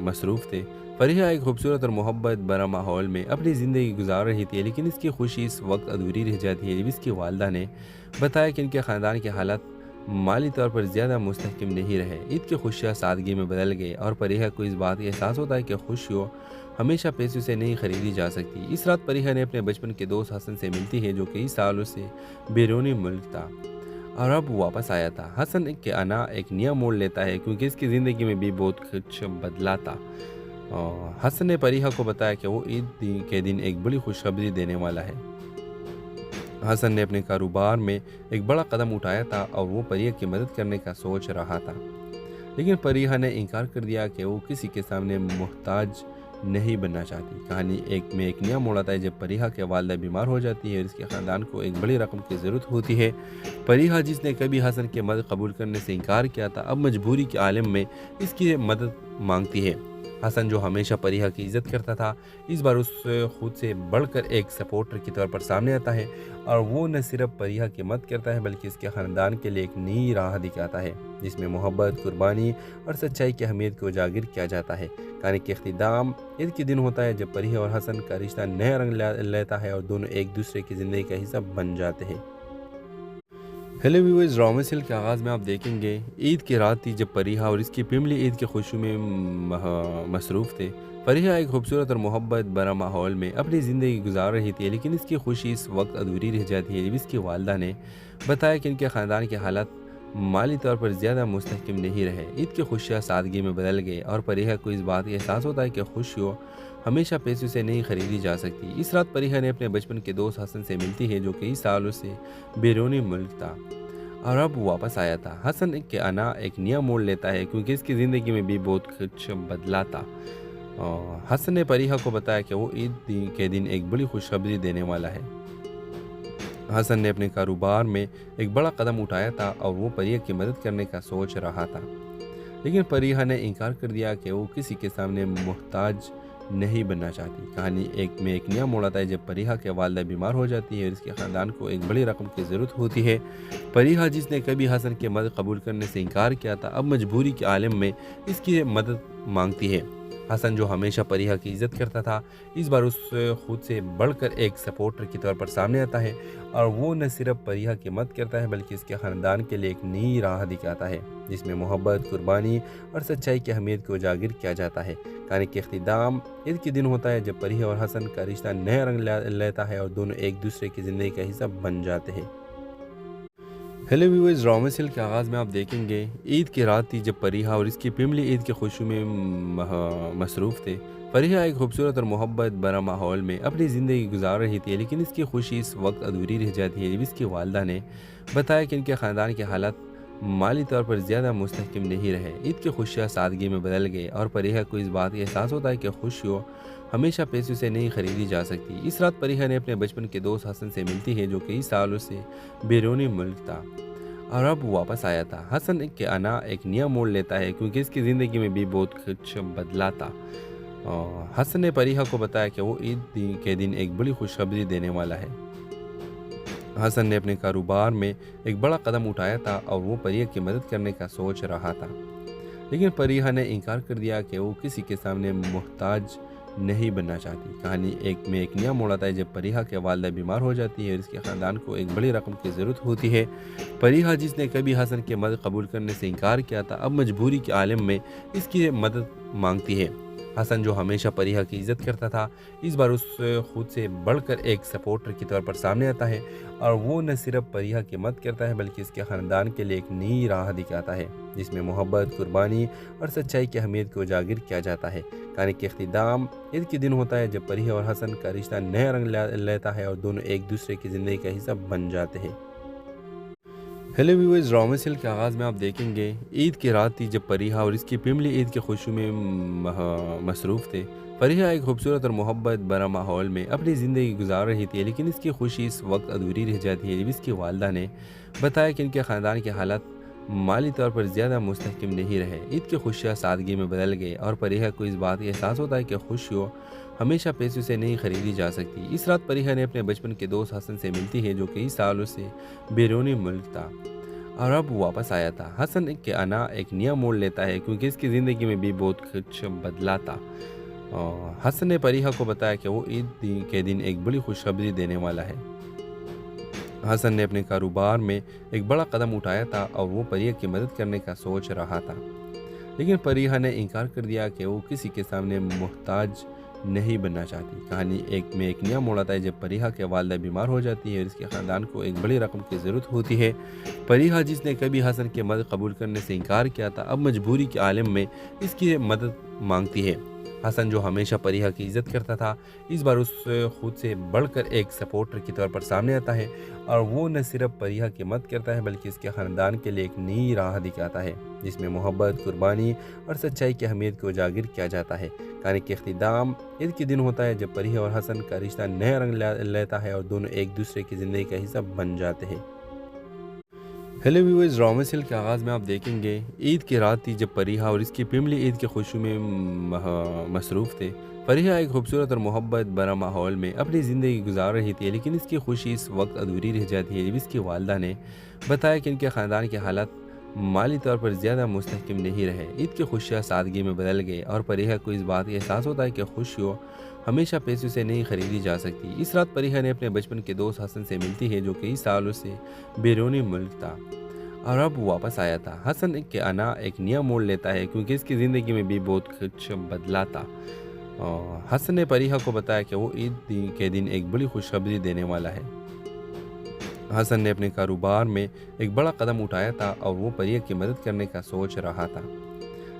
मसरूफ़ थे। फरीहा एक खूबसूरत और मोहब्बत भरा माहौल में अपनी ज़िंदगी गुजार रही थी, लेकिन इसकी खुशी इस वक्त अधूरी रह जाती है जब इसकी वालदा ने बताया कि इनके ख़ानदान के हालात माली तौर पर ज़्यादा मुस्तहकम नहीं रहे। ईद की खुशियाँ सादगी में बदल गई और फरीहा को इस बात का एहसास होता है कि खुशियों हमेशा पैसों से नहीं खरीदी जा सकती। इस रात फरीहा ने अपने बचपन के दोस्त हसन से मिलती है, जो कई सालों से बैरूनी मुल्क था और अब वापस आया था। हसन के आना एक नया मोड़ लेता है क्योंकि इसकी ज़िंदगी में भी बहुत कुछ बदला था। हसन ने फरीहा को बताया कि वो ईद के दिन एक बड़ी खुशखबरी देने वाला है। हसन ने अपने कारोबार में एक बड़ा कदम उठाया था और वो फरीहा की मदद करने का सोच रहा था, लेकिन फरीहा ने इनकार कर दिया कि वो किसी के सामने मोहताज नहीं बनना चाहती। कहानी एक नया मोड़ आता है जब फरीहा के वालदा बीमार हो जाती है और इसके ख़ानदान को एक बड़ी रकम की ज़रूरत होती है। फरीहा, जिसने कभी हसन की मदद कबूल करने से इनकार किया था, अब मजबूरी के आलम में इसकी मदद मांगती है। हसन, जो हमेशा फरीहा की इज़्ज़त करता था, इस बार उस खुद से बढ़कर एक सपोर्टर के तौर पर सामने आता है और वो न सिर्फ फरीहा की मदद करता है बल्कि इसके ख़ानदान के लिए एक नई राह दिखाता है जिसमें मोहब्बत, कुर्बानी और सच्चाई की अहमियत को उजागर किया जाता है। कहानी के इख्तिताम ईद के दिन होता है जब फरीहा और हसन का रिश्ता नया रंग लेता है और दोनों एक दूसरे की ज़िंदगी का हिस्सा बन जाते हैं। हेलो व्यूअर्स, ड्रामा सीरियल के आगाज़ में आप देखेंगे ईद की रात थी जब फरीहा और इसकी फैमिली ईद की खुशी में मसरूफ़ थे। फरीहा एक खूबसूरत और मोहब्बत भरा माहौल में अपनी ज़िंदगी गुजार रही थी, लेकिन इसकी खुशी इस वक्त अधूरी रह जाती है जब इसकी वालदा ने बताया कि इनके ख़ानदान के हालात माली तौर पर ज़्यादा मुस्तहकम नहीं रहे। ईद की खुशियाँ सादगी में बदल गई और फरीहा को इस बात का एहसास होता है कि खुशियों हमेशा पैसों से नहीं खरीदी जा सकती। इस रात फरीहा ने अपने बचपन के दोस्त हसन से मिलती है, जो कई सालों से बैरूनी मुल्क था और अब वापस आया था। हसन के आना एक नया मोड़ लेता है क्योंकि इसकी ज़िंदगी में भी बहुत कुछ बदला था। हसन ने फरीहा को बताया कि वो ईद के दिन एक बड़ी खुशखबरी देने वाला है। हसन ने अपने कारोबार में एक बड़ा कदम उठाया था और वो फरीहा की मदद करने का सोच रहा था, लेकिन फरीहा ने इनकार कर दिया कि वो किसी के सामने मोहताज नहीं बनना चाहती। कहानी एक नया मोड़ आता है जब फरीहा के वालदा बीमार हो जाती है और इसके ख़ानदान को एक बड़ी रकम की ज़रूरत होती है। फरीहा, जिसने कभी हसन की मदद कबूल करने से इनकार किया था, अब मजबूरी के आलम में इसकी मदद मांगती है। हसन, जो हमेशा फरीहा की इज़्ज़त करता था, इस बार उस खुद से बढ़कर एक सपोर्टर के तौर पर सामने आता है और वो न सिर्फ फरीहा की मदद करता है बल्कि इसके ख़ानदान के लिए एक नई राह दिखाता है जिसमें मोहब्बत, कुर्बानी और सच्चाई की अहमियत को उजागर किया जाता है। कहानी के इख्तिताम ईद के दिन होता है जब फरीहा और हसन का रिश्ता नया रंग लेता है और दोनों एक दूसरे की ज़िंदगी का हिस्सा बन जाते हैं। हेलो व्यूअर्स, ड्रामा सीरियल के आगाज़ में आप देखेंगे ईद की रात थी जब फरीहा और इसकी फैमिली ईद की खुशी में मसरूफ़ थे। फरीहा एक खूबसूरत और मोहब्बत भरा माहौल में अपनी ज़िंदगी गुजार रही थी, लेकिन इसकी खुशी इस वक्त अधूरी रह जाती है जब इसकी वालदा ने बताया कि इनके ख़ानदान के हालात माली तौर पर ज़्यादा मुस्तहकम नहीं रहे। ईद की खुशियाँ सादगी में बदल गई और फरीहा को इस बात का एहसास होता है कि खुशियों हमेशा पैसों से नहीं खरीदी जा सकती। इस रात फरीहा ने अपने बचपन के दोस्त हसन से मिलती है, जो कई सालों से बैरूनी मुल्क था और अब वापस आया था। हसन के आना एक नया मोड़ लेता है क्योंकि इसकी ज़िंदगी में भी बहुत कुछ बदला था। हसन ने फरीहा को बताया कि वो ईद के दिन एक बड़ी खुशखबरी देने वाला है। हसन ने अपने कारोबार में एक बड़ा कदम उठाया था और वो फरीहा की मदद करने का सोच रहा था, लेकिन फरीहा ने इनकार कर दिया कि वो किसी के सामने मोहताज नहीं बनना चाहती। कहानी एक नया मोड़ आता है जब फरीहा के वालदा बीमार हो जाती है और इसके ख़ानदान को एक बड़ी रकम की ज़रूरत होती है। फरीहा, जिसने कभी हसन की मदद कबूल करने से इनकार किया था, अब मजबूरी के आलम में इसकी मदद मांगती है। हसन, जो हमेशा फरीहा की इज़्ज़त करता था, इस बार उस खुद से बढ़कर एक सपोर्टर के तौर पर सामने आता है और वो न सिर्फ फरीहा की मदद करता है बल्कि इसके ख़ानदान के लिए एक नई राह दिखाता है जिसमें मोहब्बत, कुर्बानी और सच्चाई की अहमियत को उजागर किया जाता है। कहानी के इख्तिताम ईद के दिन होता है जब फरीहा और हसन का रिश्ता नया रंग लेता है और दोनों एक दूसरे की ज़िंदगी का हिस्सा बन जाते हैं। हेलो व्यूअर्स, ड्रामा सीरियल के आगाज़ में आप देखेंगे ईद की रात थी जब फरीहा और इसकी फैमिली ईद की खुशी में मसरूफ़ थे। फरीहा एक खूबसूरत और मोहब्बत भरा माहौल में अपनी ज़िंदगी गुजार रही थी, लेकिन इसकी खुशी इस वक्त अधूरी रह जाती है जब इसकी वालदा ने बताया कि इनके ख़ानदान के हालात माली तौर पर ज़्यादा मुस्तहकम नहीं रहे। ईद की खुशियाँ सादगी में बदल गई और फरीहा को इस बात का एहसास होता है कि खुशियों हमेशा पैसों से नहीं खरीदी जा सकती। इस रात फरीहा ने अपने बचपन के दोस्त हसन से मिलती है, जो कई सालों से बैरूनी मुल्क था और अब वापस आया था। हसन के आना एक नया मोड़ लेता है क्योंकि इसकी ज़िंदगी में भी बहुत कुछ बदला था। हसन ने परीहा को बताया कि वो के दिन एक बड़ी खुशखबरी देने वाला है। हसन ने अपने कारोबार में एक बड़ा कदम उठाया था और वो परीहा की मदद करने का सोच रहा था, लेकिन परीहा ने इनकार कर दिया कि वो किसी के सामने मोहताज नहीं बनना चाहती। कहानी एक नया मोड़ आता है जब परीहा के वालिदा बीमार हो जाती है और इसके ख़ानदान को एक बड़ी रकम की ज़रूरत होती है। परीहा, जिसने कभी हसन की मदद कबूल करने से इनकार किया था, अब मजबूरी के आलम में इसकी मदद मांगती है। हसन, जो हमेशा परीहा की इज़्ज़त करता था, इस बार उस खुद से बढ़कर एक सपोर्टर के तौर पर सामने आता है और वो न सिर्फ परीहा की मदद करता है बल्कि इसके ख़ानदान के लिए एक नई राह दिखाता है जिसमें मोहब्बत, कुर्बानी और सच्चाई की अहमियत को उजागर किया जाता है। कहानी के इख्तिताम ईद के दिन होता है जब परीहा और हसन का रिश्ता नया रंग लेता है और दोनों एक दूसरे की ज़िंदगी का हिस्सा बन जाते हैं। हेलो व्यूअर्स, ड्रामा सीरियल के आगाज़ में आप देखेंगे ईद की रात थी जब परीहा और इसकी फैमिली ईद की खुशी में मसरूफ़ थे। परीहा एक खूबसूरत और मोहब्बत भरा माहौल में अपनी ज़िंदगी गुजार रही थी, लेकिन इसकी खुशी इस वक्त अधूरी रह जाती है जब इसकी वालिदा ने बताया कि इनके ख़ानदान के हालात माली तौर पर ज़्यादा मुस्तहकम नहीं रहे। ईद की खुशियाँ सादगी में बदल गई और परीहा को इस बात का एहसास होता है कि खुशियों हमेशा पैसों से नहीं खरीदी जा सकती। इस रात परीहा ने अपने बचपन के दोस्त हसन से मिलती है जो कई सालों से बैरूनी मुल्क था और अब वापस आया था। हसन के आना एक नया मोड़ लेता है क्योंकि इसकी ज़िंदगी में भी बहुत कुछ बदला था। हसन ने परीहा को बताया कि वो ईद के दिन एक बड़ी खुशखबरी देने वाला है। हसन ने अपने कारोबार में एक बड़ा कदम उठाया था और वो परीहा की मदद करने का सोच रहा था,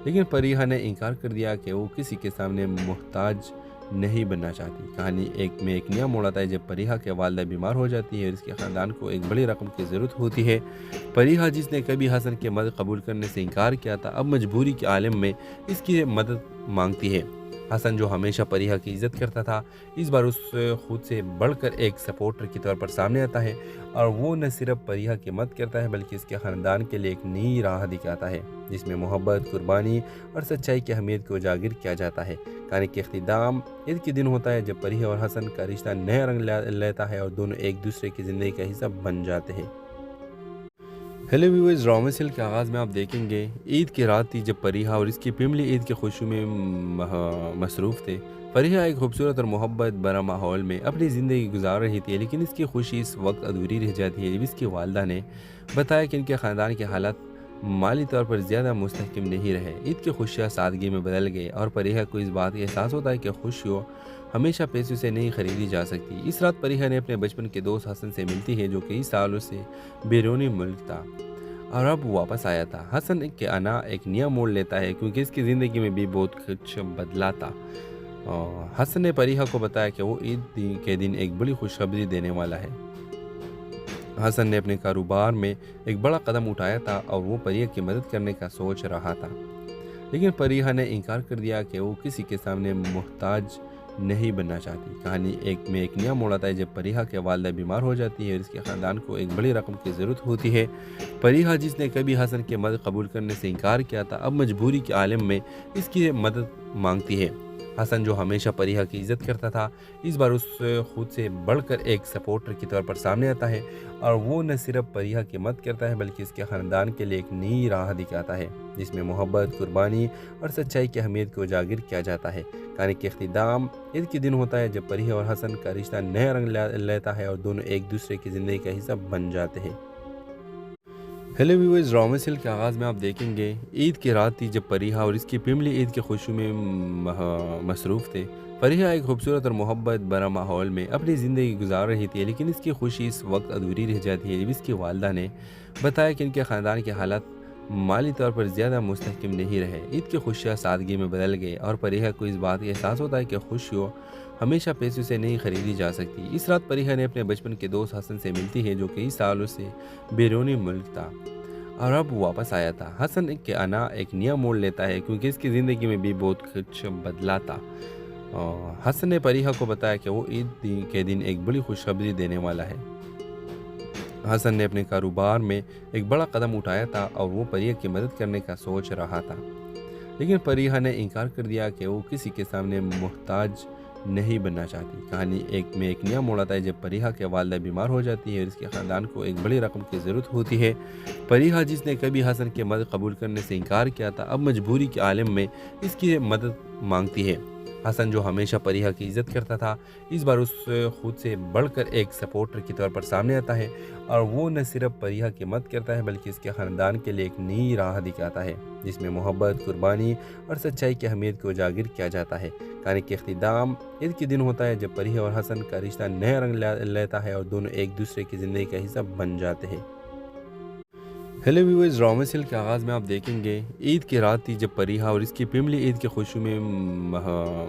लेकिन परीहा ने इनकार कर दिया कि वो किसी के सामने मोहताज नहीं बनना चाहती। कहानी एक नया मोड़ आता है जब परीहा के वालिदा बीमार हो जाती है और इसके ख़ानदान को एक बड़ी रकम की ज़रूरत होती है। परीहा, जिसने कभी हसन की मदद कबूल करने से इनकार किया था, अब मजबूरी के आलम में इसकी मदद मांगती है। हसन, जो हमेशा परीहा की इज़्ज़त करता था, इस बार उस खुद से बढ़कर एक सपोर्टर के तौर पर सामने आता है और वो न सिर्फ परीहा की मदद करता है बल्कि इसके ख़ानदान के लिए एक नई राह दिखाता है जिसमें मोहब्बत, कुर्बानी और सच्चाई की अहमियत को उजागर किया जाता है। कहानी के इख्तिताम ईद के दिन होता है जब परीहा और हसन का रिश्ता नया रंग लेता है और दोनों एक दूसरे की ज़िंदगी का हिस्सा बन जाते हैं। हेलो व्यूअर्स, ड्रामा सीरियल के आगाज़ में आप देखेंगे ईद की रात थी जब परीहा और इसकी फैमिली ईद की खुशी में मसरूफ़ थे। परीहा एक खूबसूरत और मोहब्बत भरा माहौल में अपनी ज़िंदगी गुजार रही थी, लेकिन इसकी खुशी इस वक्त अधूरी रह जाती है जब इसकी वालिदा ने बताया कि इनके ख़ानदान के हालात माली तौर पर ज़्यादा मुस्तहकम नहीं रहे। ईद की खुशियाँ सादगी में बदल गई और परीहा को इस बात का एहसास होता है कि खुशियों हमेशा पैसों से नहीं खरीदी जा सकती। इस रात परीहा ने अपने बचपन के दोस्त हसन से मिलती है जो कई सालों से बैरूनी मुल्क था और अब वापस आया था। हसन के आना एक नया मोड़ लेता है क्योंकि इसकी ज़िंदगी में भी बहुत कुछ बदला था। हसन ने परीहा को बताया कि वो ईद के दिन एक बड़ी खुशखबरी देने वाला है। हसन ने अपने कारोबार में एक बड़ा कदम उठाया था और वो परीहा की मदद करने का सोच रहा था, लेकिन परीहा ने इनकार कर दिया कि वो किसी के सामने मोहताज नहीं बनना चाहती। कहानी एक नया मोड़ आता है जब परीहा के वालिदा बीमार हो जाती है और इसके ख़ानदान को एक बड़ी रकम की ज़रूरत होती है। परीहा, जिसने कभी हसन की मदद कबूल करने से इनकार किया था, अब मजबूरी के आलम में इसकी मदद मांगती है। हसन, जो हमेशा परीहा की इज़्ज़त करता था, इस बार उस खुद से बढ़कर एक सपोर्टर के तौर पर सामने आता है और वो न सिर्फ परीहा की मदद करता है बल्कि इसके ख़ानदान के लिए एक नई राह दिखाता है जिसमें मोहब्बत, कुर्बानी और सच्चाई की अहमियत को उजागर किया जाता है। कहानी के इख्तिताम ईद के दिन होता है जब परीहा और हसन का रिश्ता नया रंग लेता है और दोनों एक दूसरे की ज़िंदगी का हिस्सा बन जाते हैं। हेलो व्यूअर्स, ड्रामा सीरियल के आगाज़ में आप देखेंगे ईद की रात थी जब परीहा और इसकी फैमिली ईद की खुशी में मसरूफ़ थे। परीहा एक खूबसूरत और मोहब्बत भरा माहौल में अपनी ज़िंदगी गुजार रही थी, लेकिन इसकी खुशी इस वक्त अधूरी रह जाती है जब इसकी वालिदा ने बताया कि इनके ख़ानदान के हालात माली तौर पर ज़्यादा मुस्तहकम नहीं रहे। ईद की खुशियाँ सादगी में बदल गई और परीहा को इस बात का एहसास होता है कि खुशियों हमेशा पैसों से नहीं खरीदी जा सकती। इस रात परीहा ने अपने बचपन के दोस्त हसन से मिलती है जो कई सालों से बैरूनी मुल्क था और अब वापस आया था। हसन के आना एक नया मोड़ लेता है क्योंकि इसकी ज़िंदगी में भी बहुत कुछ बदला था। हसन ने परीहा को बताया कि वो ईद के दिन एक बड़ी खुशखबरी देने वाला है। हसन ने अपने कारोबार में एक बड़ा कदम उठाया था और वो परीहा की मदद करने का सोच रहा था, लेकिन परीहा ने इनकार कर दिया कि वो किसी के सामने मोहताज نہیں بننا چاہتی۔ کہانی ایک نیا موڑ آتا ہے جب پریہا کی والدہ بیمار ہو جاتی ہے اور اس کے خاندان کو ایک بڑی رقم کی ضرورت ہوتی ہے۔ پریہا جس نے کبھی حسن کی مدد قبول کرنے سے انکار کیا تھا، اب مجبوری کے عالم میں اس کی مدد مانگتی ہے۔ حسن جو ہمیشہ پریہا کی عزت کرتا تھا، اس بار اس خود سے بڑھ کر ایک سپورٹر کی طور پر سامنے آتا ہے، اور وہ نہ صرف پریہا کی مدد کرتا ہے بلکہ اس کے خاندان کے لیے ایک نئی راہ دکھاتا ہے جس میں محبت، قربانی اور سچائی کی اہمیت کو اجاگر کیا جاتا ہے۔ کہانی کے اختتام عید کے دن ہوتا ہے جب پریہا اور حسن کا رشتہ نیا رنگ لیتا ہے اور دونوں ایک دوسرے کی زندگی کا حصہ بن جاتے ہیں۔ ہیلو ویورز، ڈرامہ سیریل کے آغاز میں آپ دیکھیں گے عید کی رات تھی جب پریہا اور اس کی فیملی عید کی خوشی میں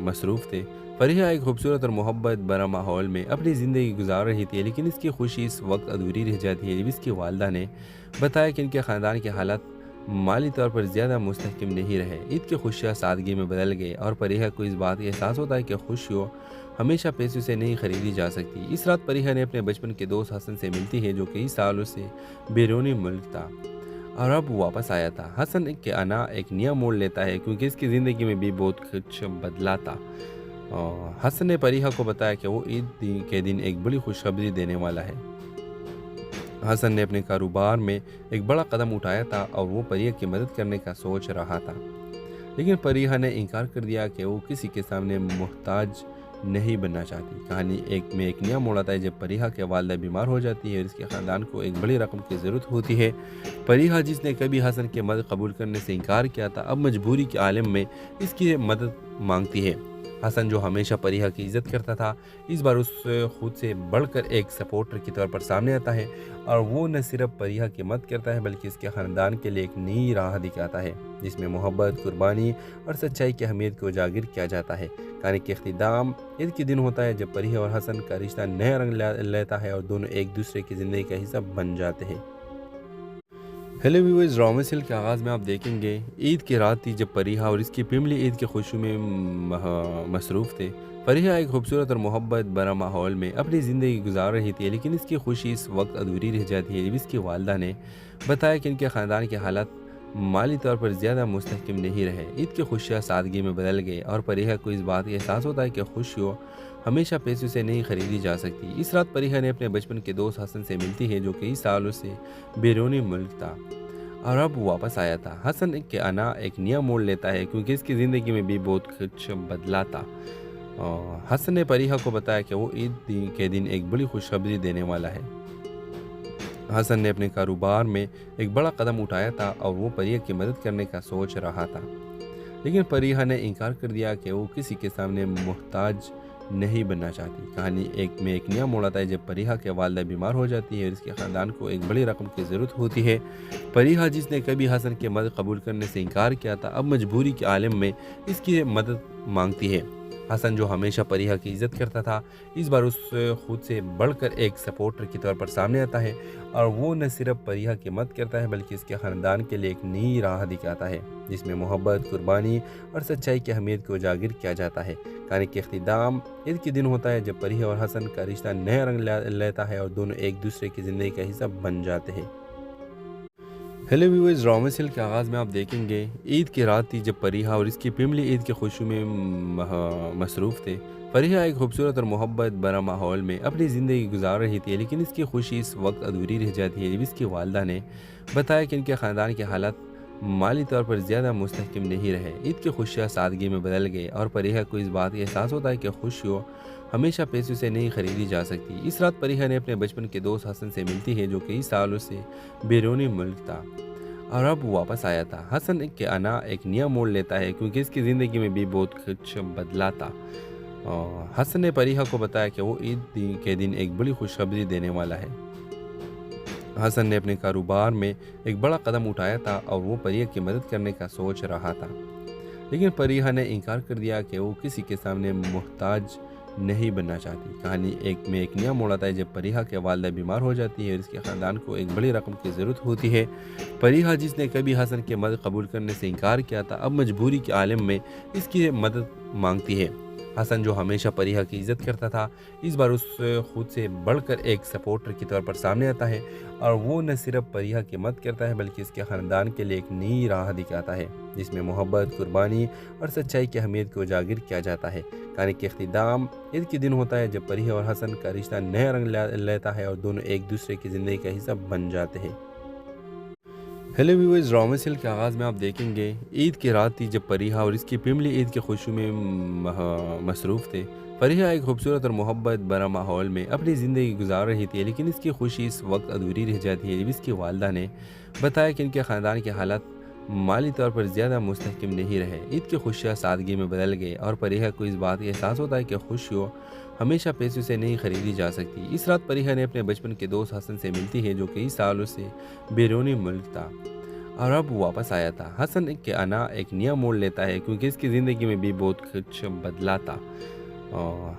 مصروف تھے۔ پریہا ایک خوبصورت اور محبت بھرا ماحول میں اپنی زندگی گزار رہی تھی، لیکن اس کی خوشی اس وقت ادھوری رہ جاتی ہے جب اس کی والدہ نے بتایا کہ ان کے خاندان کے حالات مالی طور پر زیادہ مستحکم نہیں رہے۔ عید کی خوشیاں سادگی میں بدل گئے اور پریہا کو اس بات کا احساس ہوتا ہے کہ خوشیوں ہمیشہ پیسوں سے نہیں خریدی جا سکتی۔ اس رات پریہا نے اپنے بچپن کے دوست حسن سے ملتی ہے جو کئی سالوں سے بیرونی ملک تھا اور اب واپس آیا تھا۔ حسن کے آنا ایک نیا موڑ لیتا ہے کیونکہ اس کی زندگی میں بھی بہت کچھ بدلا تھا۔ حسن نے پریہا کو بتایا کہ وہ عید کے دن ایک بڑی خوشخبری دینے والا ہے۔ حسن نے اپنے کاروبار میں ایک بڑا قدم اٹھایا تھا اور وہ پریہا کی مدد کرنے کا سوچ رہا تھا، لیکن پریہا نے انکار کر دیا کہ وہ کسی کے سامنے محتاج نہیں بننا چاہتی۔ کہانی ایک نیا موڑ آتا ہے جب پریہا کی والدہ بیمار ہو جاتی ہے اور اس کے خاندان کو ایک بڑی رقم کی ضرورت ہوتی ہے۔ پریہا جس نے کبھی حسن کی مدد قبول کرنے سے انکار کیا تھا، اب مجبوری کے عالم میں اس کی مدد مانگتی ہے۔ حسن جو ہمیشہ پریہا کی عزت کرتا تھا، اس بار اس خود سے بڑھ کر ایک سپورٹر کی طور پر سامنے آتا ہے، اور وہ نہ صرف پریہا کی مدد کرتا ہے بلکہ اس کے خاندان کے لیے ایک نئی راہ دکھاتا ہے جس میں محبت، قربانی اور سچائی کی اہمیت کو اجاگر کیا جاتا ہے۔ کہانی کے اختتام عید کے دن ہوتا ہے جب پریہا اور حسن کا رشتہ نیا رنگ لیتا ہے اور دونوں ایک دوسرے کی زندگی کا حصہ بن جاتے ہیں۔ ہیلو ویورز، ڈرامہ سیریل کے آغاز میں آپ دیکھیں گے عید کی رات تھی جب پریہا اور اس کی فیملی عید کی خوشی میں مصروف تھے۔ پریہا ایک خوبصورت اور محبت بھرا ماحول میں اپنی زندگی گزار رہی تھی، لیکن اس کی خوشی اس وقت ادھوری رہ جاتی ہے جب اس کی والدہ نے بتایا کہ ان کے خاندان کے حالات مالی طور پر زیادہ مستحکم نہیں رہے۔ عید کی خوشیاں سادگی میں بدل گئے اور پریہا کو اس بات کا احساس ہوتا ہے کہ خوشیوں ہمیشہ پیسوں سے نہیں خریدی جا سکتی۔ اس رات پریہا نے اپنے بچپن کے دوست حسن سے ملتی ہے جو کئی سالوں سے بیرونی ملک تھا اور اب واپس آیا تھا۔ حسن کے آنا ایک نیا موڑ لیتا ہے کیونکہ اس کی زندگی میں بھی بہت کچھ بدلا تھا۔ حسن نے پریہا کو بتایا کہ وہ عید کے دن ایک بڑی خوشخبری دینے والا ہے۔ حسن نے اپنے کاروبار میں ایک بڑا قدم اٹھایا تھا اور وہ پریہا کی مدد کرنے کا سوچ رہا تھا، لیکن پریہا نے انکار کر دیا کہ وہ کسی کے سامنے محتاج نہیں بننا چاہتی۔ کہانی ایک نیا موڑ آتا ہے جب پریہا کی والدہ بیمار ہو جاتی ہے اور اس کے خاندان کو ایک بڑی رقم کی ضرورت ہوتی ہے۔ پریہا جس نے کبھی حسن کی مدد قبول کرنے سے انکار کیا تھا، اب مجبوری کے عالم میں اس کی مدد مانگتی ہے۔ حسن جو ہمیشہ پریہا کی عزت کرتا تھا، اس بار اس خود سے بڑھ کر ایک سپورٹر کی طور پر سامنے آتا ہے، اور وہ نہ صرف پریہا کی مدد کرتا ہے بلکہ اس کے خاندان کے لیے ایک نئی راہ دکھاتا ہے جس میں محبت، قربانی اور سچائی کی اہمیت کو اجاگر کیا جاتا ہے۔ کہانی کے اختتام عید کے دن ہوتا ہے جب پریہا اور حسن کا رشتہ نیا رنگ لیتا ہے اور دونوں ایک دوسرے کی زندگی کا حصہ بن جاتے ہیں۔ ہیلو ویورز، ڈرامہ سیریل کے آغاز میں آپ دیکھیں گے عید کی رات تھی جب پریہا اور اس کی فیملی عید کی خوشی میں مصروف تھے۔ پریہا ایک خوبصورت اور محبت بھرا ماحول میں اپنی زندگی گزار رہی تھی، لیکن اس کی خوشی اس وقت ادھوری رہ جاتی ہے جب اس کی والدہ نے بتایا کہ ان کے خاندان کے حالات مالی طور پر زیادہ مستحکم نہیں رہے۔ عید کی خوشیاں سادگی میں بدل گئے اور پریہا کو اس بات کا احساس ہوتا ہے کہ خوشیوں ہمیشہ پیسوں سے نہیں خریدی جا سکتی۔ اس رات پریہا نے اپنے بچپن کے دوست حسن سے ملتی ہے جو کئی سالوں سے بیرونی ملک تھا اور اب واپس آیا تھا۔ حسن کے آنا ایک نیا موڑ لیتا ہے کیونکہ اس کی زندگی میں بھی بہت کچھ بدلا تھا۔ حسن نے پریہا کو بتایا کہ وہ عید کے دن ایک بڑی خوشخبری دینے والا ہے۔ حسن نے اپنے کاروبار میں ایک بڑا قدم اٹھایا تھا اور وہ پریہا کی مدد کرنے کا سوچ رہا تھا، لیکن پریہا نے انکار کر دیا کہ وہ کسی کے سامنے محتاج نہیں بننا چاہتی۔ کہانی ایک نیا موڑ آتا ہے جب پریہا کی والدہ بیمار ہو جاتی ہے اور اس کے خاندان کو ایک بڑی رقم کی ضرورت ہوتی ہے۔ پریہا جس نے کبھی حسن کی مدد قبول کرنے سے انکار کیا تھا، اب مجبوری کے عالم میں اس کی مدد مانگتی ہے۔ हसन जो हमेशा परिहा की इज्जत करता था, इस बार उस खुद से बढ़कर एक सपोर्टर के तौर पर सामने आता है और वो न सिर्फ परिहा की मदद करता है बल्कि इसके ख़ानदान के लिए एक नई राह दिखाता है जिसमें मोहब्बत, कुर्बानी और सच्चाई की अहमियत को उजागर किया जाता है। कहानी के अख्तिताम ईद के दिन होता है जब परिहा और हसन का रिश्ता नया रंग लेता है और दोनों एक दूसरे की ज़िंदगी का हिस्सा बन जाते हैं। हेलो व्यूअर्स, ड्रामा सीरियल के आगाज़ में आप देखेंगे ईद की रात थी जब परिहा और इसकी फैमिली ईद की खुशी में मसरूफ़ थे। परिहा एक खूबसूरत और मोहब्बत भरा माहौल में अपनी ज़िंदगी गुजार रही थी, लेकिन इसकी खुशी इस वक्त अधूरी रह जाती है जब इसकी वालदा ने बताया कि इनके ख़ानदान के हालात माली तौर पर ज़्यादा मुस्तहकम नहीं रहे। ईद की खुशियाँ सादगी में बदल गए और परिहा को इस बात का एहसास होता है कि खुशियों हमेशा पैसों से नहीं खरीदी जा सकती। इस रात परिहा ने अपने बचपन के दोस्त हसन से मिलती है जो कई सालों से बैरूनी मुल्क था और अब वापस आया था। हसन के आना एक नया मोड़ लेता है क्योंकि इसकी ज़िंदगी में भी बहुत कुछ बदला था।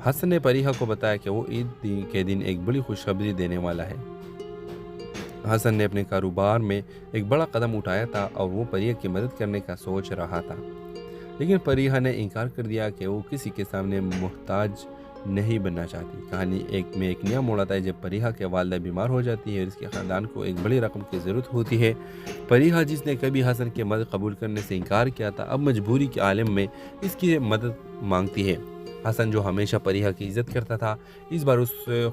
हसन ने परिहा को बताया कि वो ईद के दिन एक बड़ी खुशखबरी देने वाला है। हसन ने अपने कारोबार में एक बड़ा कदम उठाया था और वो परिहा की मदद करने का सोच रहा था, लेकिन परिहा ने इनकार कर दिया कि वो किसी के सामने मोहताज नहीं बनना चाहती। कहानी एक नया मोड़ आता है जब परिहा के वालदा बीमार हो जाती है और इसके ख़ानदान को एक बड़ी रकम की ज़रूरत होती है। परिहा जिसने कभी हसन की मदद कबूल करने से इनकार किया था, अब मजबूरी के आलम में इसकी मदद मांगती है। हसन जो हमेशा परिहा की इज्जत करता था, इस बार उस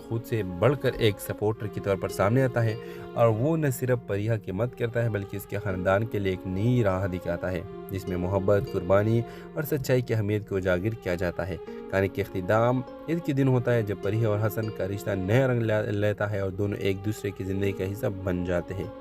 खुद से बढ़कर एक सपोर्टर के तौर पर सामने आता है और वो न सिर्फ परिहा की मदद करता है बल्कि इसके ख़ानदान के लिए एक नई राह दिखाता है जिसमें मोहब्बत, कुर्बानी और सच्चाई की अहमियत को उजागर किया जाता है। कहानी के अख्तिताम ईद के दिन होता है जब परिहा और हसन का रिश्ता नया रंग लेता है और दोनों एक दूसरे की ज़िंदगी का हिस्सा बन जाते हैं।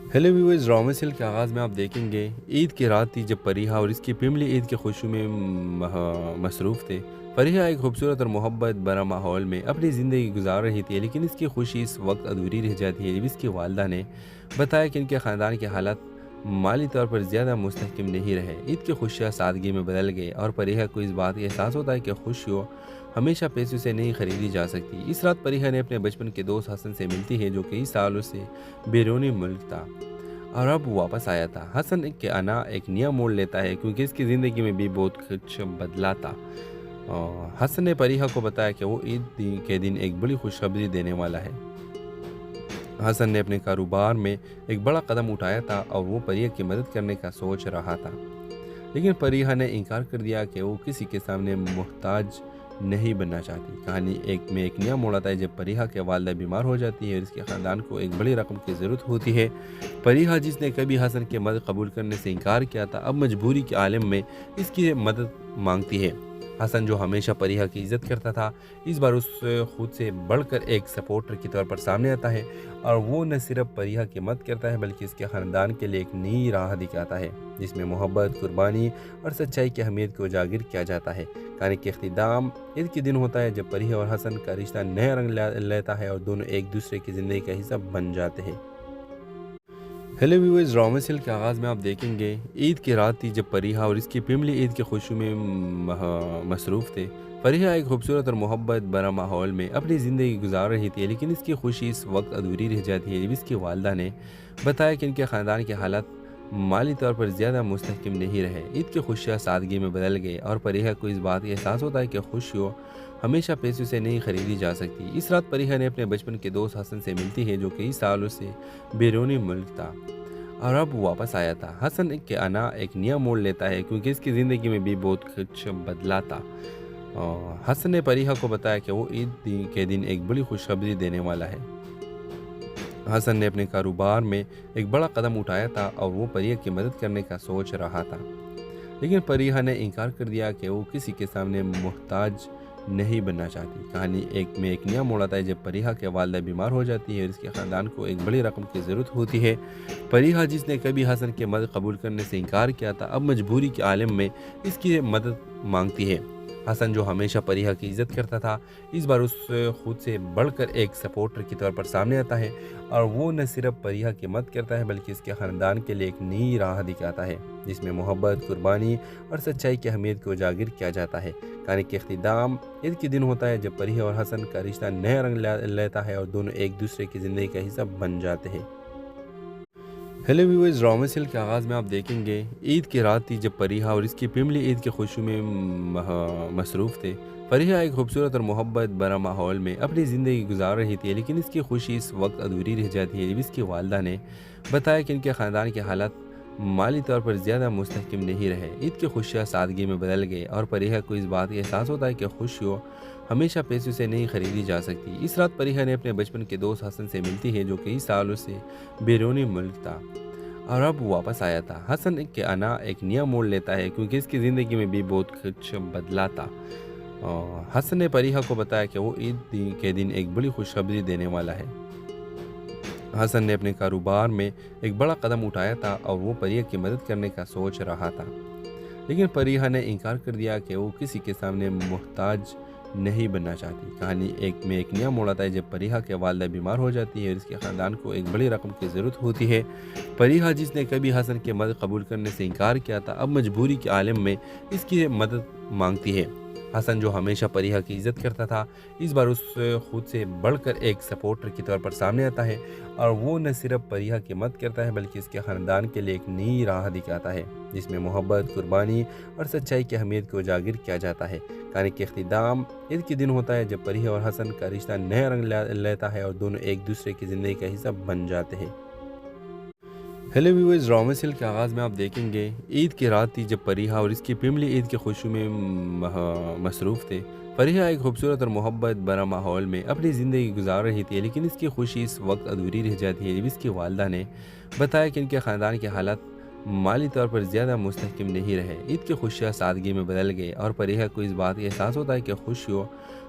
हेलो व्यूअर्स, ड्रामा सीरियल के आगाज़ में आप देखेंगे ईद की रात थी जब परिहा और इसकी फैमिली ईद की खुशी में मसरूफ़ थे। परिहा एक खूबसूरत और मोहब्बत भरा माहौल में अपनी ज़िंदगी गुजार रही थी, लेकिन इसकी खुशी इस वक्त अधूरी रह जाती है जब इसकी वालदा ने बताया कि इनके ख़ानदान के हालात माली तौर पर ज़्यादा मुस्तहकम नहीं रहे। ईद की खुशियाँ सादगी में बदल गए और परिहा को इस बात का एहसास होता है कि खुशियों हमेशा पैसों से नहीं खरीदी जा सकती। इस रात परिहा ने अपने बचपन के दोस्त हसन से मिलती है जो कई सालों से बैरूनी मुल्क था और अब वापस आया था। हसन के आना एक नया मोड़ लेता है क्योंकि इसकी ज़िंदगी में भी बहुत कुछ बदला था। हसन ने परिहा को बताया कि वो ईद के दिन एक बड़ी खुशखबरी देने वाला है। हसन ने अपने कारोबार में एक बड़ा कदम उठाया था और वो परिहा की मदद करने का सोच रहा था, लेकिन परिहा ने इनकार कर दिया कि वो किसी के सामने मोहताज नहीं बनना चाहती। कहानी एक नया मोड़ आता है जब परिहा के वालदा बीमार हो जाती है और इसके ख़ानदान को एक बड़ी रकम की ज़रूरत होती है। परिहा जिसने कभी हसन की मदद कबूल करने से इनकार किया था, अब मजबूरी के आलम में इसकी मदद मांगती है। हसन जो हमेशा परिहा की इज्जत करता था, इस बार उस खुद से बढ़कर एक सपोर्टर के तौर पर सामने आता है और वो न सिर्फ परिहा की मदद करता है बल्कि इसके ख़ानदान के लिए एक नई राह दिखाता है जिसमें मोहब्बत, कुर्बानी और सच्चाई की अहमियत को उजागर किया जाता है। कहानी के अख्तिताम ईद के दिन होता है जब परिहा और हसन का रिश्ता नया रंग लेता है और दोनों एक दूसरे की ज़िंदगी का हिस्सा बन जाते हैं। हेलो व्यूअर्स, ड्रामा सीरियल के आगाज़ में आप देखेंगे ईद की रात थी जब परिहा और इसकी फैमिली ईद की खुशी में मसरूफ़ थे। परिहा एक खूबसूरत और मोहब्बत भरा माहौल में अपनी ज़िंदगी गुजार रही थी, लेकिन इसकी खुशी इस वक्त अधूरी रह जाती है जब इसकी वालदा ने बताया कि इनके ख़ानदान के हालात माली तौर पर ज़्यादा मुस्तहकम नहीं रहे। ईद की खुशियाँ सादगी में बदल गए और परिहा को इस बात का एहसास होता है कि खुशियों हमेशा पैसों से नहीं खरीदी जा सकती। इस रात परिहा ने अपने बचपन के दोस्त हसन से मिलती है जो कई सालों से बैरूनी मुल्क था और अब वापस आया था। हसन के आना एक नया मोड़ लेता है क्योंकि इसकी ज़िंदगी में भी बहुत कुछ बदला था। हसन ने परिहा को बताया कि वो ईद के दिन एक बड़ी खुशखबरी देने वाला है। हसन ने अपने कारोबार में एक बड़ा कदम उठाया था और वो परिहा की मदद करने का सोच रहा था, लेकिन परिहा ने इनकार कर दिया कि वो किसी के सामने मोहताज नहीं बनना चाहती। कहानी एक नया मोड़ आता है जब परिहा के वालदा बीमार हो जाती है और इसके ख़ानदान को एक बड़ी रकम की ज़रूरत होती है। परिहा जिसने कभी हसन की मदद कबूल करने से इनकार किया था, अब मजबूरी के आलम में इसकी मदद मांगती है। हसन जो हमेशा परिहा की इज्जत करता था, इस बार उस खुद से बढ़कर एक सपोर्टर के तौर पर सामने आता है और वो न सिर्फ परिहा की मदद करता है बल्कि इसके ख़ानदान के लिए एक नई राह दिखाता है जिसमें मोहब्बत, कुर्बानी और सच्चाई की अहमियत को उजागर किया जाता है। कहानी के अख्तिताम ईद के दिन होता है जब परिहा और हसन का रिश्ता नया रंग लेता है और दोनों एक दूसरे की ज़िंदगी का हिस्सा बन जाते हैं। हेलो व्यूअर्स, ड्रामा सीरियल के आगाज़ में आप देखेंगे ईद की रात थी जब फरीहा और इसकी फैमिली ईद की खुशी में मसरूफ़ थे। फरीहा एक खूबसूरत और मोहब्बत भरा माहौल में अपनी ज़िंदगी गुजार रही थी, लेकिन इसकी खुशी इस वक्त अधूरी रह जाती है जब इसकी वालदा ने बताया कि इनके ख़ानदान के हालात माली तौर पर ज़्यादा मुस्तहकम नहीं रहे। ईद की खुशियाँ सादगी में बदल गई और फरीहा को इस बात का एहसास होता है कि खुशियों हमेशा पैसों से नहीं खरीदी जा सकती। इस रात फरीहा ने अपने बचपन के दोस्त हसन से मिलती है, जो कई सालों से बैरूनी मुल्क था और अब वापस आया था। हसन के आना एक नया मोड़ लेता है क्योंकि इसकी ज़िंदगी में भी बहुत कुछ बदला था। हसन ने फरीहा को बताया कि वो ईद के दिन एक बड़ी खुशखबरी देने वाला है। हसन ने अपने कारोबार में एक बड़ा कदम उठाया था और वो फरीहा की मदद करने का सोच रहा था, लेकिन फरीहा ने इनकार कर दिया कि वो किसी के सामने मोहताज नहीं बनना चाहती। कहानी एक नया मोड़ आता है जब फरीहा के वालदा बीमार हो जाती है और इसके ख़ानदान को एक बड़ी रकम की ज़रूरत होती है। फरीहा, जिसने कभी हसन की मदद कबूल करने से इनकार किया था, अब मजबूरी के आलम में इसकी मदद मांगती है। हसन, जो हमेशा फरीहा की इज़्ज़त करता था, इस बार उस खुद से बढ़कर एक सपोर्टर की तौर पर सामने आता है और वो न सिर्फ फरीहा की मदद करता है बल्कि इसके ख़ानदान के लिए एक नई राह दिखाता है जिसमें मोहब्बत, कुर्बानी और सच्चाई की अहमियत को उजागर किया जाता है। कहानी के इख्तिताम ईद के दिन होता है जब फरीहा और हसन का रिश्ता नया रंग लेता है और दोनों एक दूसरे की ज़िंदगी का हिस्सा बन जाते हैं। हेलो व्यूअर्स, ड्रामा सीरियल के आगाज़ में आप देखेंगे ईद की रात थी जब फरीहा और इसकी फैमिली ईद की खुशी में मसरूफ़ थे। फरीहा एक खूबसूरत और मोहब्बत भरा माहौल में अपनी ज़िंदगी गुजार रही थी, लेकिन इसकी खुशी इस वक्त अधूरी रह जाती है जब इसकी वालदा ने बताया कि इनके ख़ानदान के हालात माली तौर पर ज़्यादा मुस्तहकम नहीं रहे। ईद की खुशियाँ सादगी में बदल गई और फरीहा को इस बात का एहसास होता है कि खुशियों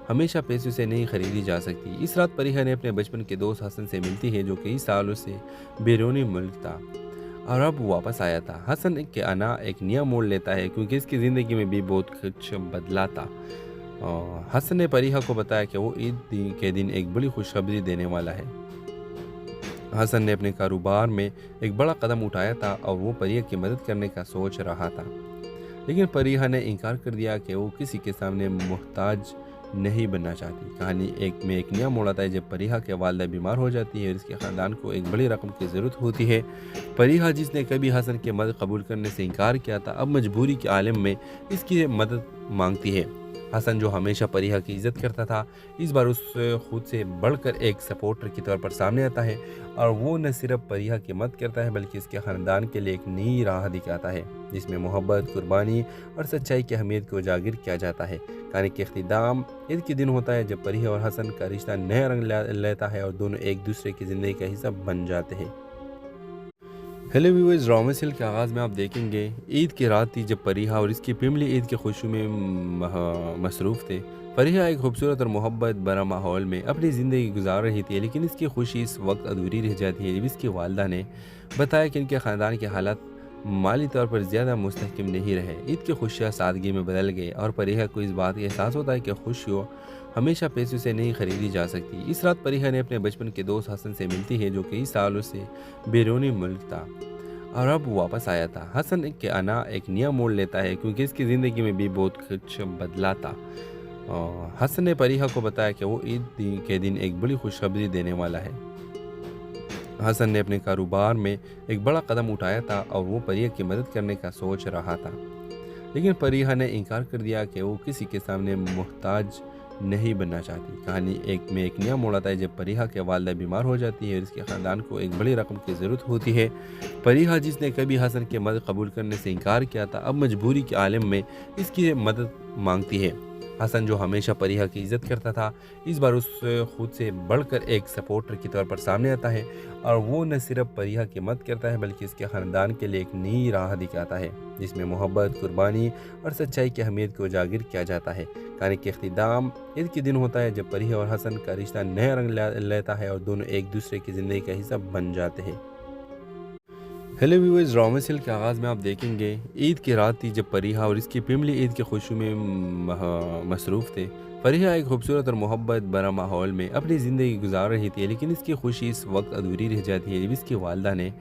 हमेशा पैसों से नहीं खरीदी जा सकती। इस रात फरीहा ने अपने बचपन के दोस्त हसन से मिलती है, जो कई सालों से बैरूनी मुल्क था और अब वापस आया था। हसन के आना एक नया मोड़ लेता है क्योंकि इसकी ज़िंदगी में भी बहुत कुछ बदला था। हसन ने फरीहा को बताया कि वो ईद के दिन एक बड़ी खुशखबरी देने वाला है। हसन ने अपने कारोबार में एक बड़ा कदम उठाया था और वो फरीहा की मदद करने का सोच रहा था, लेकिन फरीहा ने इनकार कर दिया कि वो किसी के सामने मोहताज नहीं बनना चाहती। कहानी एक नया मोड़ आता है जब फरीहा के वालदा बीमार हो जाती है और इसके ख़ानदान को एक बड़ी रकम की ज़रूरत होती है। फरीहा, जिसने कभी हसन की मदद कबूल करने से इनकार किया था, अब मजबूरी के आलम में इसकी मदद मांगती है। हसन, जो हमेशा फरीहा की इज़्ज़त करता था, इस बार उस खुद से बढ़कर एक सपोर्टर की तौर पर सामने आता है और वो न सिर्फ फरीहा की मदद करता है बल्कि इसके ख़ानदान के लिए एक नई राह दिखाता है जिसमें मोहब्बत, कुर्बानी और सच्चाई की अहमियत को उजागर किया जाता है। कहानी के इख्तिताम ईद के दिन होता है जब फरीहा और हसन का रिश्ता नया रंग लेता है और दोनों एक दूसरे की ज़िंदगी का हिस्सा बन जाते हैं। हेलो व्यूअर्स, ड्रामा सीरियल के आगाज़ में आप देखेंगे ईद की रात थी जब फरीहा और इसकी फैमिली ईद की खुशी में मसरूफ़ थे। फरीहा एक खूबसूरत और मोहब्बत भरा माहौल में अपनी ज़िंदगी गुजार रही थी, लेकिन इसकी खुशी इस वक्त अधूरी रह जाती है जब इसकी वालदा ने बताया कि इनके ख़ानदान के हालात माली तौर पर ज़्यादा मुस्तहकम नहीं रहे। ईद की खुशियाँ सादगी में बदल गई और फरीहा को इस बात का एहसास होता है कि खुशियों हमेशा पैसों से नहीं खरीदी जा सकती। इस रात फरीहा ने अपने बचपन के दोस्त हसन से मिलती है, जो कई सालों से बैरूनी मुल्क था और अब वापस आया था। हसन के आना एक नया मोड़ लेता है क्योंकि इसकी ज़िंदगी में भी बहुत कुछ बदला था। हसन ने फरीहा को बताया कि वो ईद के दिन एक बड़ी खुशखबरी देने वाला है। हसन ने अपने कारोबार में एक बड़ा कदम उठाया था और वो फरीहा की मदद करने का सोच रहा था, लेकिन फरीहा ने इनकार कर दिया कि वो किसी के सामने मोहताज नहीं बनना चाहती। कहानी एक नया मोड़ आता है जब फरीहा के वालदा बीमार हो जाती है और इसके ख़ानदान को एक बड़ी रकम की ज़रूरत होती है। फरीहा, जिसने कभी हसन की मदद कबूल करने से इनकार किया था, अब मजबूरी के आलम में इसकी मदद मांगती है। हसन, जो हमेशा फरीहा की इज़्ज़त करता था, इस बार उस खुद से बढ़कर एक सपोर्टर की तौर पर सामने आता है और वो न सिर्फ फरीहा की मदद करता है बल्कि इसके ख़ानदान के लिए एक नई राह दिखाता है जिसमें मोहब्बत, कुर्बानी और सच्चाई की अहमियत को उजागर किया जाता है। कहानी के इख्तिताम ईद के दिन होता है जब फरीहा और हसन का रिश्ता नया रंग लेता है और दोनों एक दूसरे की ज़िंदगी का हिस्सा बन जाते हैं। हेलो व्यूअर्स, ड्रामा सीरियल के आगाज़ में आप देखेंगे ईद की रात थी जब फरीहा और इसकी फैमिली ईद की खुशी में मसरूफ़ थे। फरीहा एक खूबसूरत और मोहब्बत भरा माहौल में अपनी ज़िंदगी गुजार रही थी, लेकिन इसकी खुशी इस वक्त अधूरी रह जाती है जब इसकी वालदा ने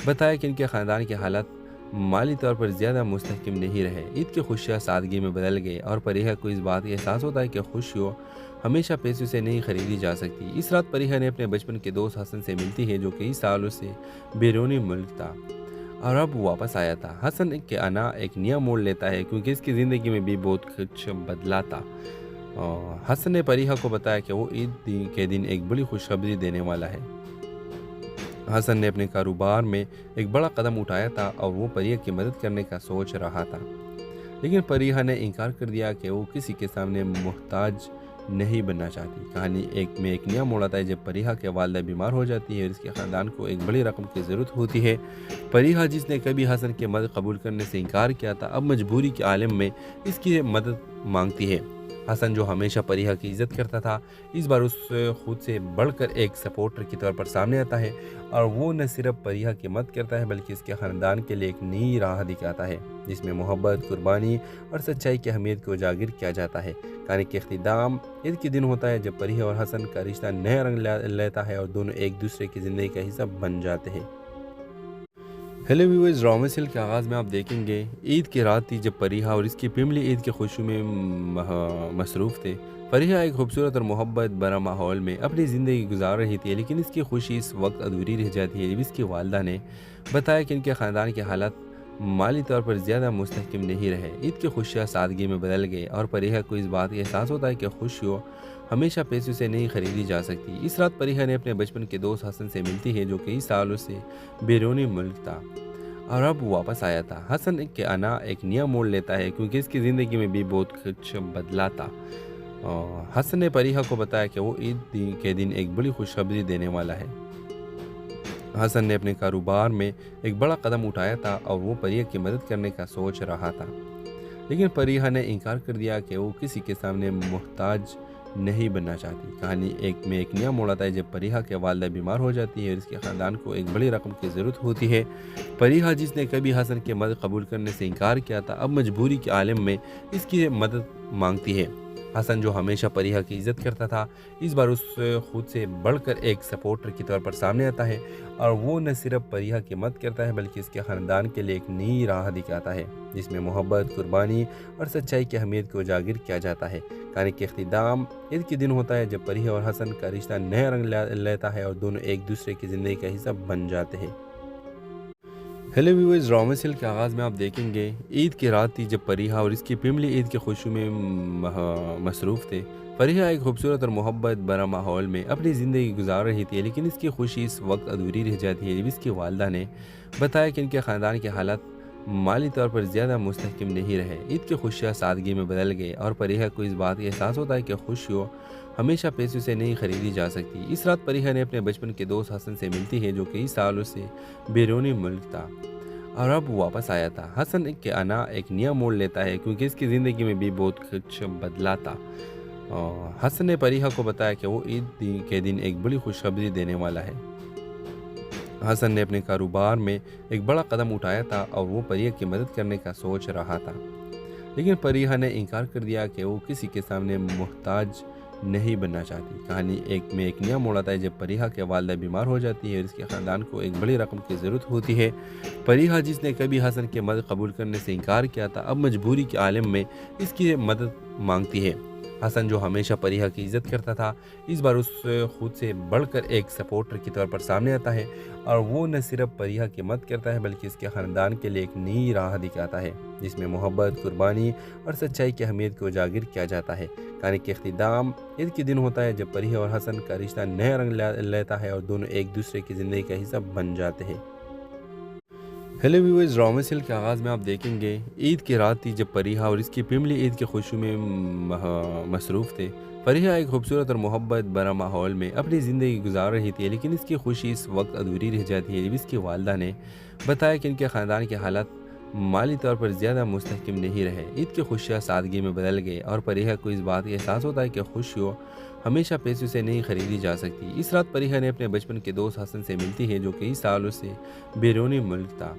बताया कि इनके ख़ानदान के हालात माली तौर पर ज़्यादा मुस्तहकम नहीं रहे। ईद की खुशियाँ सादगी में बदल गई और फरीहा को इस बात का एहसास होता है कि खुशियों हमेशा पैसों से नहीं खरीदी जा सकती। इस रात फरीहा ने अपने बचपन के दोस्त हसन से मिलती है, जो कई सालों से बैरूनी मुल्क था और अब वापस आया था। हसन के आना एक नया मोड़ लेता है क्योंकि इसकी ज़िंदगी में भी बहुत कुछ बदला था। हसन ने फरीहा को बताया कि वो ईद के दिन एक बड़ी खुशखबरी देने वाला है। हसन ने अपने कारोबार में एक बड़ा कदम उठाया था और वो फरीहा की मदद करने का सोच रहा था, लेकिन फरीहा ने इनकार कर दिया कि वो किसी के सामने मोहताज नहीं बनना चाहती। कहानी एक नया मोड़ आता है जब फरीहा के वालिदा बीमार हो जाती है और इसके ख़ानदान को एक बड़ी रकम की ज़रूरत होती है। फरीहा, जिसने कभी हसन की मदद कबूल करने से इनकार किया था, अब मजबूरी के आलम में इसकी मदद मांगती है। हसन, जो हमेशा फरीहा की इज़्ज़त करता था, इस बार उस खुद से बढ़कर एक सपोर्टर की तौर पर सामने आता है और वो न सिर्फ फरीहा की मदद करता है बल्कि इसके ख़ानदान के लिए एक नई राह दिखाता है जिसमें मोहब्बत, कुर्बानी और सच्चाई की अहमियत को उजागर किया जाता है। कहानी के इख्तिताम ईद के दिन होता है जब फरीहा और हसन का रिश्ता नया रंग लेता है और दोनों एक दूसरे की ज़िंदगी का हिस्सा बन जाते हैं। हेलो व्यूअर्स, ड्रामा सीरियल के आगाज़ में आप देखेंगे ईद की रात थी जब फरीहा और इसकी फैमिली ईद की खुशी में मसरूफ़ थे। फरीहा एक खूबसूरत और मोहब्बत भरा माहौल में अपनी ज़िंदगी गुजार रही थी, लेकिन इसकी खुशी इस वक्त अधूरी रह जाती है जब इसकी वालिदा ने बताया कि इनके ख़ानदान के हालात माली तौर पर ज़्यादा मुस्तहकम नहीं रहे। ईद की खुशियाँ सादगी में बदल गई और फरीहा को इस बात का एहसास होता है कि खुशियों हमेशा पैसों से नहीं खरीदी जा सकती। इस रात फरीहा ने अपने बचपन के दोस्त हसन से मिलती है, जो कई सालों से बैरूनी मुल्क था और अब वापस आया था। हसन के आना एक नया मोड़ लेता है क्योंकि इसकी ज़िंदगी में भी बहुत कुछ बदला था। हसन ने फरीहा को बताया कि वो ईद के दिन एक बड़ी खुशखबरी देने वाला है। हसन ने अपने कारोबार में एक बड़ा कदम उठाया था और वो फरीहा की मदद करने का सोच रहा था, लेकिन फरीहा ने इनकार कर दिया कि वो किसी के सामने मोहताज नहीं बनना चाहती। कहानी एक नया मोड़ आता है जब फरीहा के वालिदा बीमार हो जाती है और इसके ख़ानदान को एक बड़ी रकम की ज़रूरत होती है। फरीहा, जिसने कभी हसन की मदद कबूल करने से इनकार किया था, अब मजबूरी के आलम में इसकी मदद मांगती है। हसन, जो हमेशा फरीहा की इज़्ज़त करता था, इस बार उस खुद से बढ़कर एक सपोर्टर की तौर पर सामने आता है और वो न सिर्फ फरीहा की मदद करता है बल्कि इसके ख़ानदान के लिए एक नई राह दिखाता है जिसमें मोहब्बत, कुर्बानी और सच्चाई की अहमियत को उजागर किया जाता है। कहानी के इख्तिताम ईद के दिन होता है जब फरीहा और हसन का रिश्ता नया रंग लेता है और दोनों एक दूसरे की ज़िंदगी का हिस्सा बन जाते हैं। हेलो व्यूअर्स, ड्रामा सीरियल के आगाज़ में आप देखेंगे ईद की रात थी जब फरीहा और इसकी फैमिली ईद की खुशी में मसरूफ़ थे। फरीहा एक खूबसूरत और मोहब्बत भरा माहौल में अपनी ज़िंदगी गुजार रही थी, लेकिन इसकी खुशी इस वक्त अधूरी रह जाती है जब इसकी वालिदा ने बताया कि इनके ख़ानदान के हालात माली तौर पर ज़्यादा मुस्तहकम नहीं रहे। ईद की खुशियाँ सादगी में बदल गई और फरीहा को इस बात का एहसास होता है कि खुशियों हमेशा पैसों से नहीं खरीदी जा सकती। इस रात फरीहा ने अपने बचपन के दोस्त हसन से मिलती है, जो कई सालों से बैरूनी मुल्क था और अब वापस आया था। हसन के आना एक नया मोड़ लेता है क्योंकि इसकी ज़िंदगी में भी बहुत कुछ बदला था। हसन ने फरीहा को बताया कि वो ईद के दिन एक बड़ी खुशखबरी देने वाला है। हसन ने अपने कारोबार में एक बड़ा कदम उठाया था और वो फरीहा की मदद करने का सोच रहा था, लेकिन फरीहा ने इनकार कर दिया कि वो किसी के सामने मोहताज नहीं बनना चाहती। कहानी एक नया मोड़ आता है जब फरीहा के वालिदा बीमार हो जाती है और इसके ख़ानदान को एक बड़ी रकम की ज़रूरत होती है। फरीहा, जिसने कभी हसन की मदद कबूल करने से इनकार किया था, अब मजबूरी के आलम में इसकी मदद मांगती है। हसन, जो हमेशा फरीहा की इज़्ज़त करता था, इस बार उस खुद से बढ़कर एक सपोर्टर की तौर पर सामने आता है और वो न सिर्फ फरीहा की मदद करता है बल्कि इसके ख़ानदान के लिए एक नई राह दिखाता है जिसमें मोहब्बत, कुर्बानी और सच्चाई की अहमियत को उजागर किया जाता है। कहानी के इख्तिताम ईद के दिन होता है जब फरीहा और हसन का रिश्ता नया रंग लेता है और दोनों एक दूसरे की ज़िंदगी का हिस्सा बन जाते हैं। हेलो व्यूअर्स, ड्रामा सीरियल के आगाज़ में आप देखेंगे ईद की रात थी जब फरीहा और इसकी फैमिली ईद की खुशी में मसरूफ़ थे। फरीहा एक खूबसूरत और मोहब्बत भरा माहौल में अपनी ज़िंदगी गुजार रही थी, लेकिन इसकी खुशी इस वक्त अधूरी रह जाती है जब इसकी वालिदा ने बताया कि इनके ख़ानदान के हालात माली तौर पर ज़्यादा मुस्तहकम नहीं रहे। ईद की खुशियाँ सादगी में बदल गई और फरीहा को इस बात का एहसास होता है कि खुशियों हमेशा पैसों से नहीं खरीदी जा सकती। इस रात फरीहा ने अपने बचपन के दोस्त हसन से मिलती है, जो कई सालों से बैरूनी मुल्क था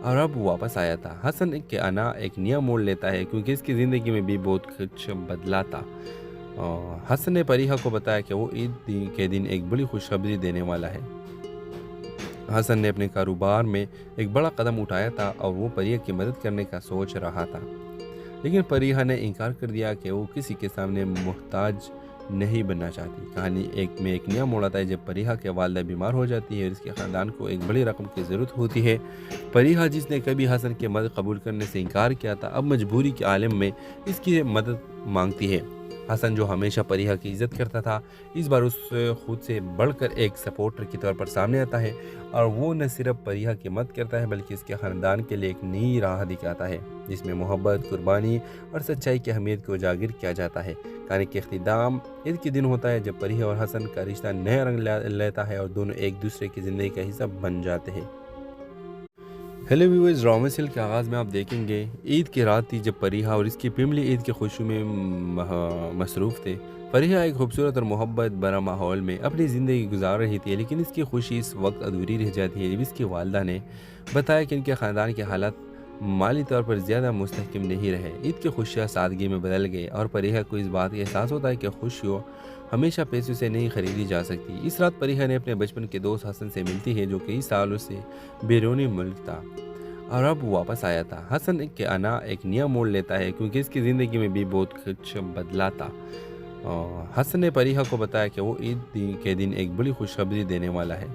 और अब वापस आया था। हसन के आना एक नया मोड़ लेता है क्योंकि इसकी ज़िंदगी में भी बहुत कुछ बदला था। हसन ने फरीहा को बताया कि वो ईद के दिन एक बड़ी खुशखबरी देने वाला है। حسن نے اپنے کاروبار میں ایک بڑا قدم اٹھایا تھا اور وہ پریہ کی مدد کرنے کا سوچ رہا تھا، لیکن پریہ نے انکار کر دیا کہ وہ کسی کے سامنے محتاج نہیں بننا چاہتی۔ کہانی ایک نیا موڑ آتا ہے جب پریہ کی والدہ بیمار ہو جاتی ہے اور اس کے خاندان کو ایک بڑی رقم کی ضرورت ہوتی ہے۔ پریہ، جس نے کبھی حسن کی مدد قبول کرنے سے انکار کیا تھا، اب مجبوری کے عالم میں اس کی مدد مانگتی ہے۔ حسن، جو ہمیشہ پریہ کی عزت کرتا تھا، اس بار اس خود سے بڑھ کر ایک سپورٹر کے طور پر سامنے آتا ہے، اور وہ نہ صرف پریہ کی مدد کرتا ہے بلکہ اس کے خاندان کے لیے ایک نئی راہ دکھاتا ہے جس میں محبت، قربانی اور سچائی کی اہمیت کو اجاگر کیا جاتا ہے۔ کہانی کے اختتام عید کے دن ہوتا ہے جب پریہ اور حسن کا رشتہ نیا رنگ لیتا ہے اور دونوں ایک دوسرے کی زندگی کا حصہ بن جاتے ہیں۔ ہیلو ویورز، ڈرامہ سیریل کے آغاز میں آپ دیکھیں گے عید کی رات تھی جب پریہ اور اس کی فیملی عید کی خوشی میں مصروف تھے۔ پریہ ایک خوبصورت اور محبت بھرا ماحول میں اپنی زندگی گزار رہی تھی، لیکن اس کی خوشی اس وقت ادھوری رہ جاتی ہے جب اس کی والدہ نے بتایا کہ ان کے خاندان کے حالات مالی طور پر زیادہ مستحکم نہیں رہے۔ عید کی خوشیاں سادگی میں بدل گئی اور پریہ کو اس بات کا احساس ہوتا ہے کہ خوشیوں ہمیشہ پیسوں سے نہیں خریدی جا سکتی۔ اس رات پریہ نے اپنے بچپن کے دوست حسن سے ملتی ہے، جو کئی سالوں سے بیرونی ملک تھا اور اب واپس آیا تھا۔ حسن کے آنا ایک نیا موڑ لیتا ہے کیونکہ اس کی زندگی میں بھی بہت کچھ بدلا تھا۔ حسن نے پریہ کو بتایا کہ وہ عید کے دن ایک بڑی خوشخبری دینے والا ہے۔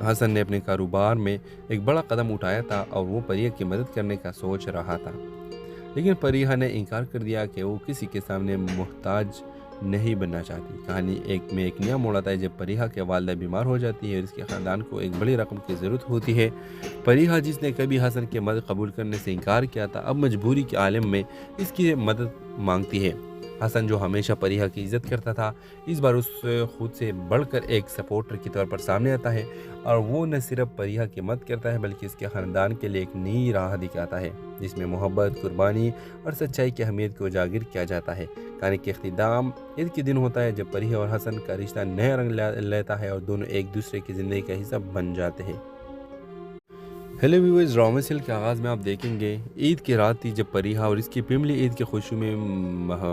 حسن نے اپنے کاروبار میں ایک بڑا قدم اٹھایا تھا اور وہ پریہ کی مدد کرنے کا سوچ رہا تھا، لیکن پریہ نے انکار کر دیا کہ وہ کسی کے سامنے محتاج نہیں بننا چاہتی۔ کہانی ایک نیا موڑ آتا ہے جب پریہ کی والدہ بیمار ہو جاتی ہے اور اس کے خاندان کو ایک بڑی رقم کی ضرورت ہوتی ہے۔ پریہ، جس نے کبھی حسن کی مدد قبول کرنے سے انکار کیا تھا، اب مجبوری کے عالم میں اس کی مدد مانگتی ہے۔ حسن، جو ہمیشہ پریہ کی عزت کرتا تھا، اس بار اس خود سے بڑھ کر ایک سپورٹر کے طور پر سامنے آتا ہے، اور وہ نہ صرف پریہ کی مدد کرتا ہے بلکہ اس کے خاندان کے لیے ایک نئی راہ دکھاتا ہے جس میں محبت، قربانی اور سچائی کی اہمیت کو اجاگر کیا جاتا ہے۔ کہانی کے اختتام عید کے دن ہوتا ہے جب پریہ اور حسن کا رشتہ نیا رنگ لیتا ہے اور دونوں ایک دوسرے کی زندگی کا حصہ بن جاتے ہیں۔ ہیلو ویورز، ڈرامہ سیریل کے آغاز میں آپ دیکھیں گے عید کی رات تھی جب پریہ اور اس کی فیملی عید کی خوشی میں